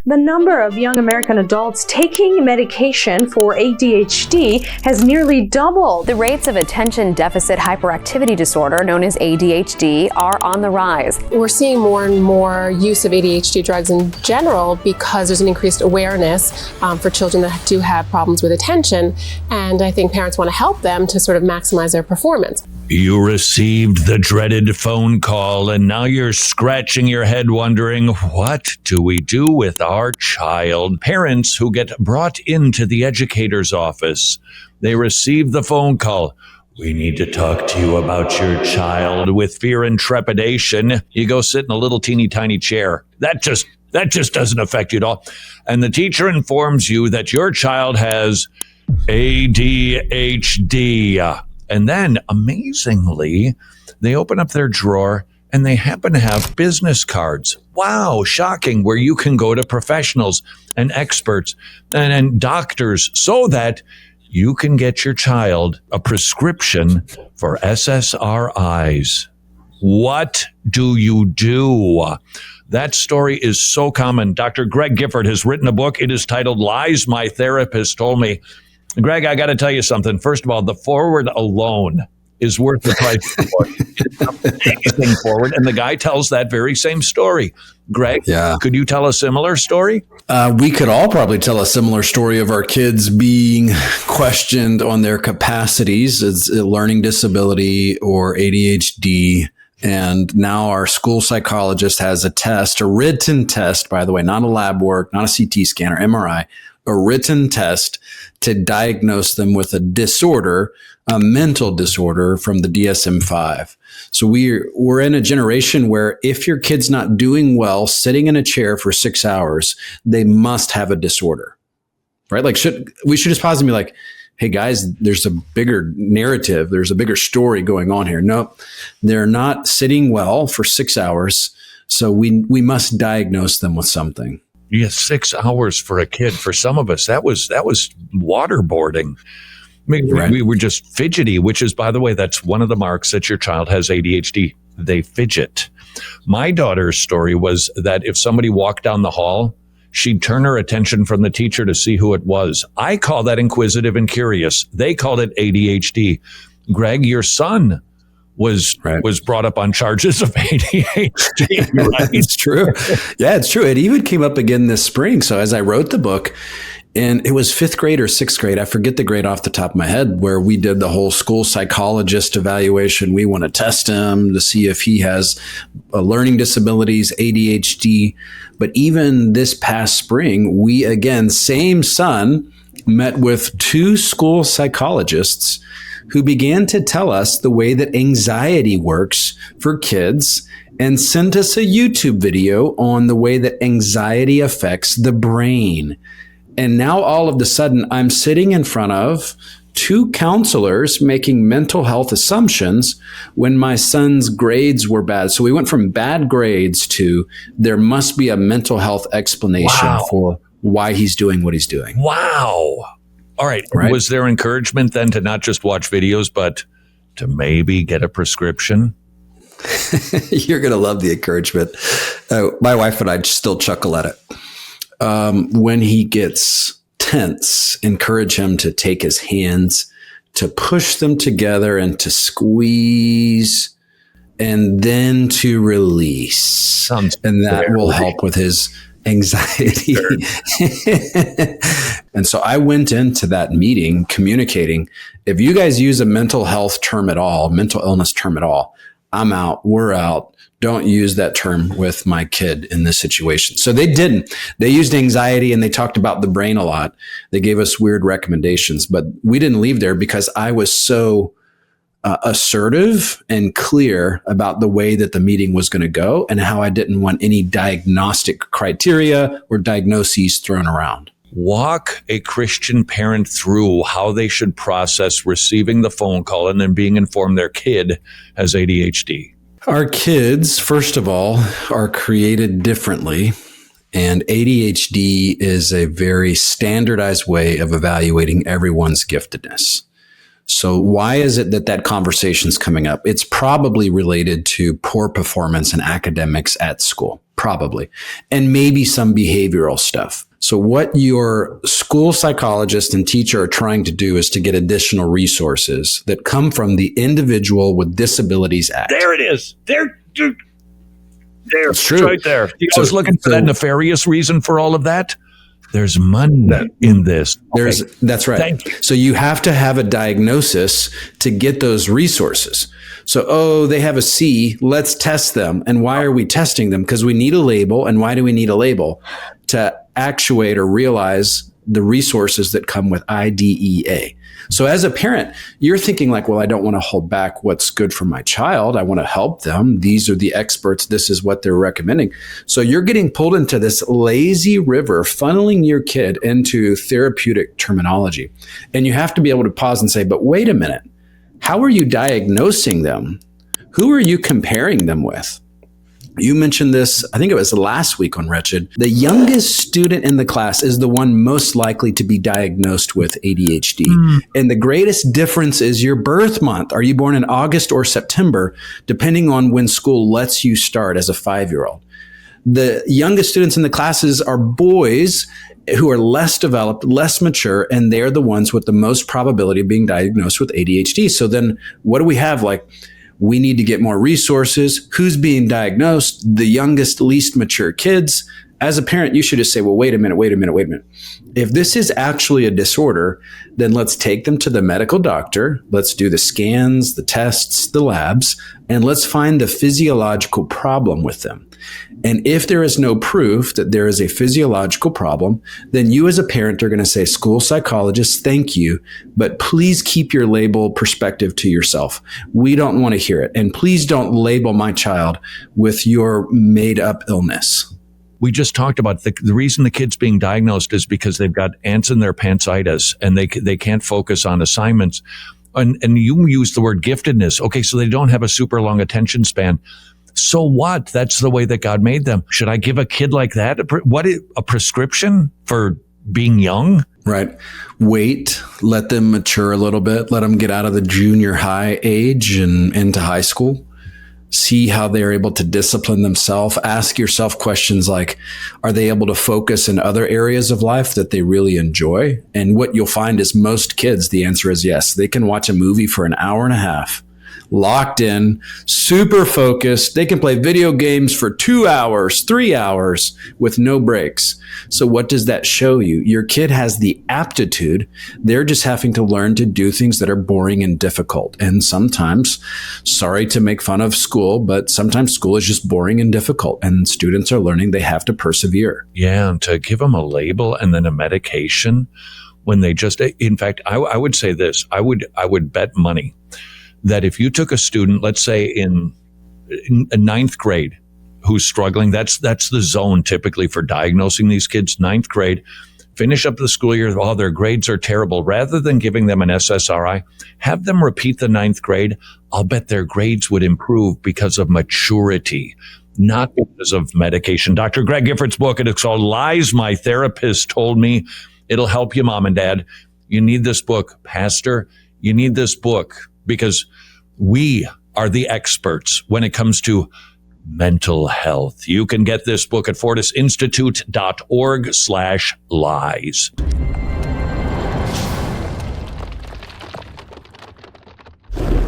The number of young American adults taking medication for ADHD has nearly doubled. The rates of attention deficit hyperactivity disorder, known as ADHD, are on the rise. We're seeing more and more use of ADHD drugs in general because there's an increased awareness for children that do have problems with attention, and I think parents want to help them to sort of maximize their performance. You received the dreaded phone call, and now you're scratching your head wondering, what do we do with our child? Parents who get brought into the educator's office, they receive the phone call. We need to talk to you about your child. With fear and trepidation, you go sit in a little teeny tiny chair. That just doesn't affect you at all. And the teacher informs you that your child has ADHD. And then, amazingly, they open up their drawer and they happen to have business cards. Wow, shocking, where you can go to professionals and experts and doctors so that you can get your child a prescription for SSRIs. What do you do? That story is so common. Dr. Greg Gifford has written a book. It is titled Lies My Therapist Told Me. Greg, I got to tell you something. First of all, the forward alone is worth the price of the book. It's an amazing forward, and the guy tells that very same story. Greg, Could you tell a similar story? We could all probably tell a similar story of our kids being questioned on their capacities as a learning disability or ADHD. And now our school psychologist has a test, a written test, by the way, not a lab work, not a CT scan or MRI, a written test to diagnose them with a disorder, a mental disorder from the DSM-5. So we're in a generation where if your kid's not doing well, sitting in a chair for 6 hours, they must have a disorder, right? Like we should just pause and be like, hey guys, there's a bigger narrative. There's a bigger story going on here. No, they're not sitting well for 6 hours. So we must diagnose them with something. Yeah, 6 hours for a kid. For some of us, that was waterboarding. I mean, Right. We were just fidgety, which is, by the way, that's one of the marks that your child has ADHD. They fidget. My daughter's story was that if somebody walked down the hall, she'd turn her attention from the teacher to see who it was. I call that inquisitive and curious. They called it ADHD. Greg, your son was brought up on charges of ADHD, right? It's true. Yeah, it's true. It even came up again this spring. So as I wrote the book, and it was 5th grade or 6th grade, I forget the grade off the top of my head, where we did the whole school psychologist evaluation. We want to test him to see if he has learning disabilities, ADHD. But even this past spring, we again, same son, met with 2 school psychologists who began to tell us the way that anxiety works for kids and sent us a YouTube video on the way that anxiety affects the brain. And now all of a sudden, I'm sitting in front of 2 counselors making mental health assumptions when my son's grades were bad. So we went from bad grades to there must be a mental health explanation for why he's doing what he's doing. Wow. All right. Was there encouragement then to not just watch videos, but to maybe get a prescription? You're going to love the encouragement. My wife and I still chuckle at it. When he gets tense, encourage him to take his hands, to push them together and to squeeze, and then to release. And that will help with his anxiety. And so I went into that meeting communicating, if you guys use a mental health term at all, mental illness term at all, I'm out, we're out. Don't use that term with my kid in this situation. So they didn't. They used anxiety and they talked about the brain a lot. They gave us weird recommendations, but we didn't leave there because I was so assertive and clear about the way that the meeting was going to go and how I didn't want any diagnostic criteria or diagnoses thrown around. Walk a Christian parent through how they should process receiving the phone call and then being informed their kid has ADHD. Our kids, first of all, are created differently, and ADHD is a very standardized way of evaluating everyone's giftedness. So why is it that conversation's coming up? It's probably related to poor performance in academics at school, probably, and maybe some behavioral stuff. So what your school psychologist and teacher are trying to do is to get additional resources that come from the Individual with Disabilities Act. There it is. There. It's true. It's right there. I was looking for that nefarious reason for all of that. There's money in this. That's right. Thank you. So you have to have a diagnosis to get those resources. So, they have a C, let's test them. And why are we testing them? Because we need a label. And why do we need a label? To actuate or realize the resources that come with IDEA. So as a parent, you're thinking like, well, I don't want to hold back what's good for my child. I want to help them. These are the experts. This is what they're recommending. So you're getting pulled into this lazy river, funneling your kid into therapeutic terminology. And you have to be able to pause and say, but wait a minute. How are you diagnosing them? Who are you comparing them with? You mentioned this, I think it was last week on Wretched. The youngest student in the class is the one most likely to be diagnosed with ADHD. And the greatest difference is your birth month. Are you born in August or September, depending on when school lets you start as a 5-year-old. The youngest students in the classes are boys who are less developed, less mature, and they're the ones with the most probability of being diagnosed with ADHD. So then what do we have? Like, we need to get more resources. Who's being diagnosed? The youngest, least mature kids. As a parent, you should just say, well, wait a minute. If this is actually a disorder, then let's take them to the medical doctor. Let's do the scans, the tests, the labs, and let's find the physiological problem with them. And if there is no proof that there is a physiological problem, then you as a parent are going to say, school psychologist, thank you, but please keep your label perspective to yourself. We don't want to hear it. And please don't label my child with your made up illness. We just talked about the reason the kid's being diagnosed is because they've got ants in their pantsitis and they can't focus on assignments. And you use the word giftedness. Okay, so they don't have a super long attention span. So what? That's the way that God made them. Should I give a kid like that a prescription for being young? Right. Wait, let them mature a little bit. Let them get out of the junior high age and into high school. See how they're able to discipline themselves. Ask yourself questions like, are they able to focus in other areas of life that they really enjoy? And what you'll find is most kids, the answer is yes. They can watch a movie for an hour and a half, locked in, super focused. They can play video games for 2 hours, 3 hours with no breaks. So what does that show you? Your kid has the aptitude. They're just having to learn to do things that are boring and difficult. And sometimes, sorry to make fun of school, but sometimes school is just boring and difficult. And students are learning they have to persevere. Yeah, and to give them a label and then a medication when they just, in fact, I would say this, I would bet money that if you took a student, let's say in ninth grade, who's struggling, that's the zone typically for diagnosing these kids, ninth grade, finish up the school year, their grades are terrible. Rather than giving them an SSRI, have them repeat the ninth grade. I'll bet their grades would improve because of maturity, not because of medication. Dr. Greg Giffords' book, and it's called Lies My Therapist Told Me. It'll help you, mom and dad. You need this book. Pastor, you need this book because we are the experts when it comes to mental health. You can get this book at fortisinstitute.org/lies.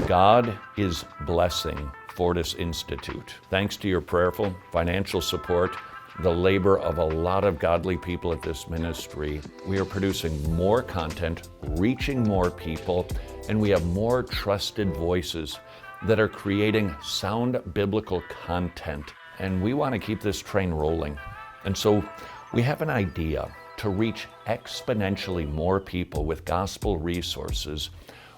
God is blessing Fortis Institute. Thanks to your prayerful financial support, the labor of a lot of godly people at this ministry, we are producing more content, reaching more people, and we have more trusted voices that are creating sound biblical content. And we want to keep this train rolling. And so we have an idea to reach exponentially more people with gospel resources.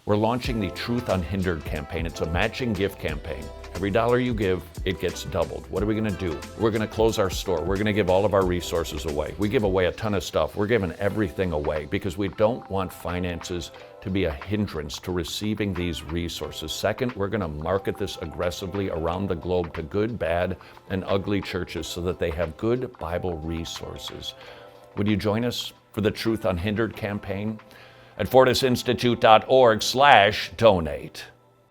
We're launching the Truth Unhindered campaign. It's a matching gift campaign. Every dollar you give, it gets doubled. What are we going to do? We're going to close our store. We're going to give all of our resources away. We give away a ton of stuff. We're giving everything away because we don't want finances to be a hindrance to receiving these resources. Second, we're going to market this aggressively around the globe to good, bad, and ugly churches so that they have good Bible resources. Would you join us for the Truth Unhindered campaign? at fortisinstitute.org/donate.